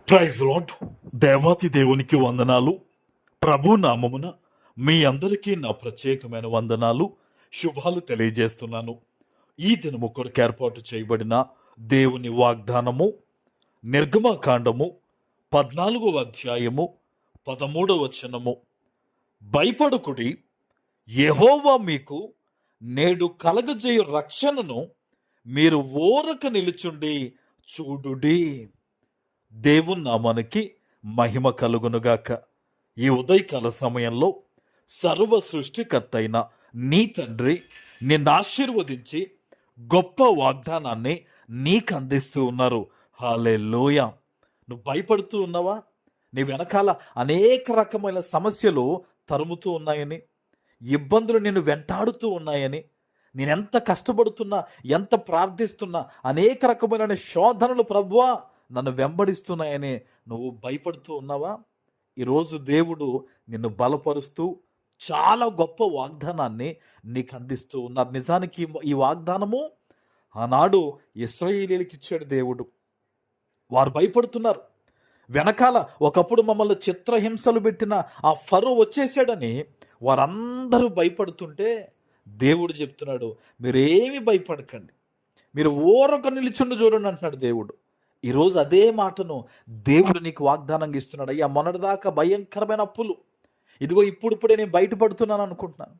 Praise lord. దేవాతి దేవునికి వందనాలు. ప్రభు నామమున మీ అందరికీ నా ప్రత్యేకమైన వందనాలు, శుభాలు తెలియజేస్తున్నాను. ఈ దినము కొరకు ఏర్పాటు చేయబడిన దేవుని వాగ్దానము నిర్గమకాండము 14వ అధ్యాయము 13వ వచనము. భయపడకుడి, యెహోవా మీకు నేడు కలగజేయు రక్షణను మీరు ఊరక నిలుచుండి చూడుడి. దేవుని నామానికి మహిమ కలుగునుగాక. ఈ ఉదయకాల సమయంలో సర్వ సృష్టికర్త అయిన నీ తండ్రి నిన్ను ఆశీర్వదించి గొప్ప వాగ్దానాన్ని నీకు అందిస్తూ ఉన్నారు. హల్లెలూయా. నువ్వు భయపడుతూ ఉన్నావా? నీ వెనకాల అనేక రకమైన సమస్యలు తరుముతూ ఉన్నాయని, ఇబ్బందులు నిన్ను వెంటాడుతూ ఉన్నాయని, నేనెంత కష్టపడుతున్నా, ఎంత ప్రార్థిస్తున్నా, అనేక రకమైన శోధనలు ప్రభువా నన్ను వెంబడిస్తున్నాయని నువ్వు భయపడుతూ ఉన్నావా? ఈరోజు దేవుడు నిన్ను బలపరుస్తూ చాలా గొప్ప వాగ్దానాన్ని నీకు అందిస్తూ ఉన్నారు. నిజానికి ఈ వాగ్దానము ఆనాడు ఇశ్రాయేలీయులకు ఇచ్చాడు దేవుడు. వారు భయపడుతున్నారు. వెనకాల ఒకప్పుడు మమ్మల్ని చిత్రహింసలు పెట్టిన ఆ ఫరో వచ్చేసాడని వారందరూ భయపడుతుంటే దేవుడు చెప్తున్నాడు, మీరేమి భయపడకండి, మీరు ఊరక నిలుచుండి చూడండి అంటున్నాడు దేవుడు. ఈరోజు అదే మాటను దేవుడు నీకు వాగ్దానంగా ఇస్తున్నాడు. అయ్యా, మొన్నటిదాకా భయంకరమైన అప్పులు, ఇదిగో ఇప్పుడిప్పుడే నేను బయటపడుతున్నాను అనుకుంటున్నాను.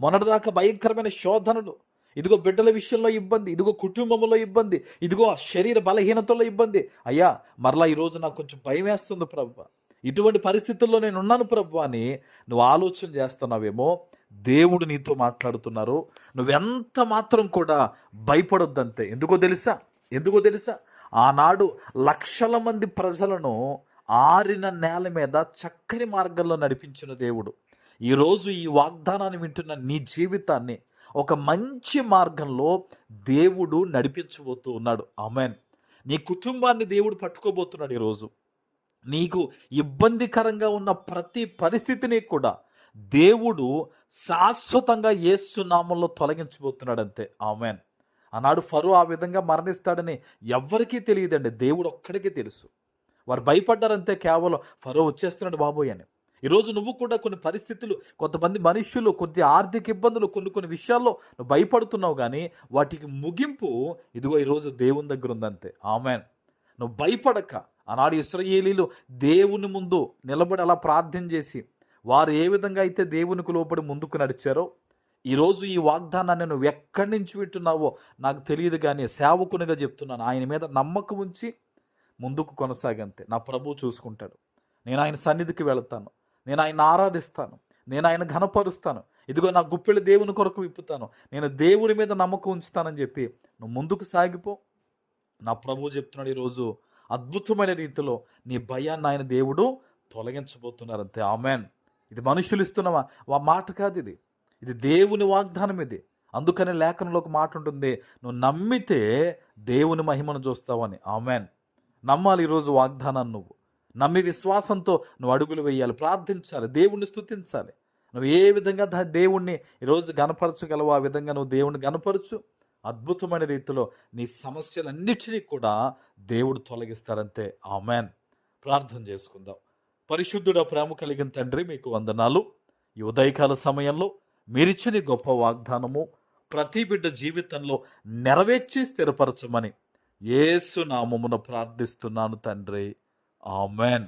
మొన్నటిదాకా భయంకరమైన శోధనలు, ఇదిగో బిడ్డల విషయంలో ఇబ్బంది, ఇదిగో కుటుంబంలో ఇబ్బంది, ఇదిగో శరీర బలహీనతలో ఇబ్బంది. అయ్యా, మరలా ఈరోజు నాకు కొంచెం భయం వేస్తుంది ప్రభువా, ఇటువంటి పరిస్థితుల్లో నేను ఉన్నాను ప్రభువా అని నువ్వు ఆలోచన చేస్తున్నావేమో. దేవుడు నీతో మాట్లాడుతున్నారు. నువ్వెంత మాత్రం కూడా భయపడొద్దంతే. ఎందుకో తెలుసా? ఆనాడు లక్షల మంది ప్రజలను ఆరిన నేల మీద చక్కని మార్గంలో నడిపించిన దేవుడు ఈరోజు ఈ వాగ్దానాన్ని వింటున్న నీ జీవితాన్ని ఒక మంచి మార్గంలో దేవుడు నడిపించబోతూ ఉన్నాడు. ఆమేన్. నీ కుటుంబాన్ని దేవుడు పట్టుకోబోతున్నాడు. ఈరోజు నీకు ఇబ్బందికరంగా ఉన్న ప్రతి పరిస్థితిని కూడా దేవుడు శాశ్వతంగా యేసు నామంలో తొలగించబోతున్నాడు అంతే. ఆమేన్. ఆనాడు ఫరో ఆ విధంగా మరణిస్తాడని ఎవ్వరికీ తెలియదండి, దేవుడు ఒక్కడికే తెలుసు. వారు భయపడ్డారంతే, కేవలం ఫరో వచ్చేస్తున్నాడు బాబోయ్ అని. ఈరోజు నువ్వు కూడా కొన్ని పరిస్థితులు, కొంతమంది మనుష్యులు, కొద్ది ఆర్థిక ఇబ్బందులు, కొన్ని విషయాల్లో నువ్వు భయపడుతున్నావు, కానీ వాటికి ముగింపు ఇదిగో ఈరోజు దేవుని దగ్గర ఉందంతే. ఆమేన్. నువ్వు భయపడక. ఆనాడు ఇశ్రాయేలీయులు దేవుని ముందు నిలబడి అలా ప్రార్థన చేసి వారు ఏ విధంగా అయితే దేవునికి లోబడి ముందుకు నడిచారో, ఈరోజు ఈ వాగ్దానాన్ని నువ్వు ఎక్కడి నుంచి వింటున్నావో నాకు తెలియదు, కానీ సేవకునిగా చెప్తున్నాను, ఆయన మీద నమ్మకం ఉంచి ముందుకు కొనసాగంతే. నా ప్రభువు చూసుకుంటాడు. నేను ఆయన సన్నిధికి వెళతాను, నేను ఆయన ఆరాధిస్తాను, నేను ఆయన ఘనపరుస్తాను. ఇదిగో నా గుప్పెళ్ళు దేవుని కొరకు విప్పుతాను, నేను దేవుని మీద నమ్మకం ఉంచుతానని చెప్పి నువ్వు ముందుకు సాగిపో. నా ప్రభువు చెప్తున్నాడు, ఈరోజు అద్భుతమైన రీతిలో నీ భయాన్ని ఆయన దేవుడు తొలగించబోతున్నారంతే. ఆమేన్. ఇది మనుషులు ఇస్తున్నవా మాట కాదు, ఇది దేవుని వాగ్దానం. ఇది అందుకని లేఖనంలో ఒక మాట ఉంటుంది, నువ్వు నమ్మితే దేవుని మహిమను చూస్తావని. ఆమేన్. నమ్మాలి ఈరోజు వాగ్దానాన్ని. నువ్వు నమ్మి విశ్వాసంతో నువ్వు అడుగులు వేయాలి, ప్రార్థించాలి, దేవుణ్ణి స్తుతించాలి. నువ్వు ఏ విధంగా దేవుణ్ణి ఈరోజు గనపరచగలవో ఆ విధంగా నువ్వు దేవుణ్ణి గనపరచు. అద్భుతమైన రీతిలో నీ సమస్యలన్నిటినీ కూడా దేవుడు తొలగిస్తారంతే. ఆమేన్. ప్రార్థన చేసుకుందాం. పరిశుద్ధుడ, ప్రేమ కలిగిన తండ్రి, మీకు వందనాలు. ఈ ఉదయకాల సమయంలో మీరిచ్చిన గొప్ప వాగ్దానము ప్రతి బిడ్డ జీవితంలో నెరవేర్చి స్థిరపరచమని యేసు నామమున ప్రార్థిస్తున్నాను తండ్రి. ఆమేన్.